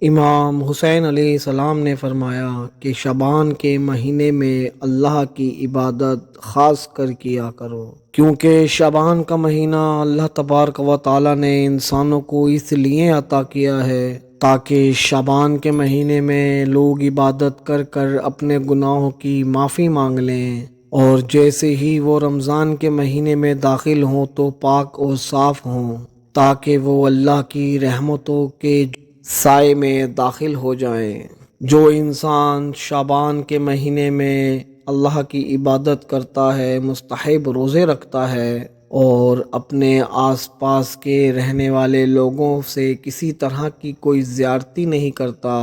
امام حسین علیہ السلام نے فرمایا کہ شعبان کے مہینے میں اللہ کی عبادت خاص کر کیا کرو، کیونکہ شعبان کا مہینہ اللہ تبارک و تعالی نے انسانوں کو اس لیے عطا کیا ہے تاکہ شعبان کے مہینے میں لوگ عبادت کر کر اپنے گناہوں کی معافی مانگ لیں، اور جیسے ہی وہ رمضان کے مہینے میں داخل ہوں تو پاک اور صاف ہوں تاکہ وہ اللہ کی رحمتوں کے سائے میں داخل ہو جائیں۔ جو انسان شعبان کے مہینے میں اللہ کی عبادت کرتا ہے، مستحب روزے رکھتا ہے اور اپنے آس پاس کے رہنے والے لوگوں سے کسی طرح کی کوئی زیارتی نہیں کرتا،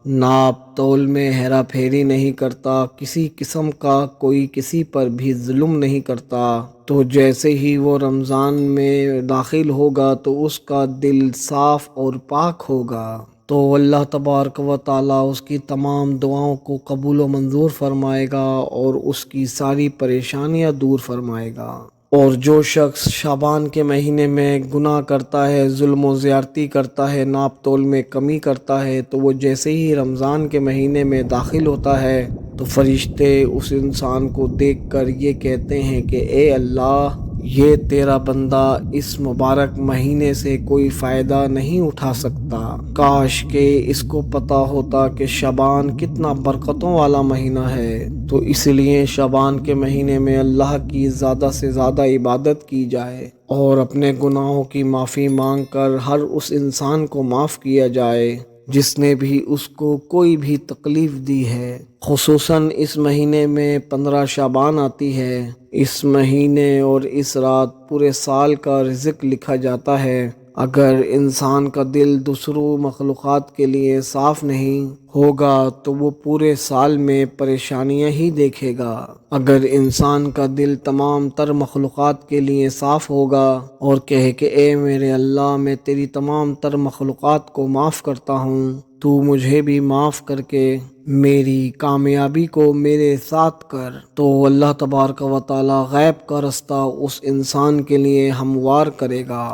ناپ تول میں ہیرا پھیری نہیں کرتا، کسی قسم کا کوئی کسی پر بھی ظلم نہیں کرتا، تو جیسے ہی وہ رمضان میں داخل ہوگا تو اس کا دل صاف اور پاک ہوگا، تو اللہ تبارک و تعالیٰ اس کی تمام دعاؤں کو قبول و منظور فرمائے گا اور اس کی ساری پریشانیاں دور فرمائے گا۔ اور جو شخص شعبان کے مہینے میں گناہ کرتا ہے، ظلم و زیارتی کرتا ہے، ناپ تول میں کمی کرتا ہے، تو وہ جیسے ہی رمضان کے مہینے میں داخل ہوتا ہے تو فرشتے اس انسان کو دیکھ کر یہ کہتے ہیں کہ اے اللہ، یہ تیرا بندہ اس مبارک مہینے سے کوئی فائدہ نہیں اٹھا سکتا، کاش کہ اس کو پتہ ہوتا کہ شعبان کتنا برکتوں والا مہینہ ہے۔ تو اس لیے شعبان کے مہینے میں اللہ کی زیادہ سے زیادہ عبادت کی جائے اور اپنے گناہوں کی معافی مانگ کر ہر اس انسان کو معاف کیا جائے جس نے بھی اس کو کوئی بھی تکلیف دی ہے۔ خصوصاً اس مہینے میں 15 شعبان آتی ہے، اس مہینے اور اس رات پورے سال کا رزق لکھا جاتا ہے۔ اگر انسان کا دل دوسروں مخلوقات کے لیے صاف نہیں ہوگا تو وہ پورے سال میں پریشانیاں ہی دیکھے گا۔ اگر انسان کا دل تمام تر مخلوقات کے لیے صاف ہوگا اور کہے کہ اے میرے اللہ، میں تیری تمام تر مخلوقات کو معاف کرتا ہوں، تو مجھے بھی معاف کر کے میری کامیابی کو میرے ساتھ کر، تو اللہ تبارک و تعالی غیب کا رستہ اس انسان کے لیے ہموار کرے گا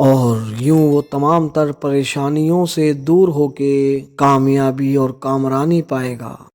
اور یوں وہ تمام تر پریشانیوں سے دور ہو کے کامیابی اور کامرانی پائے گا۔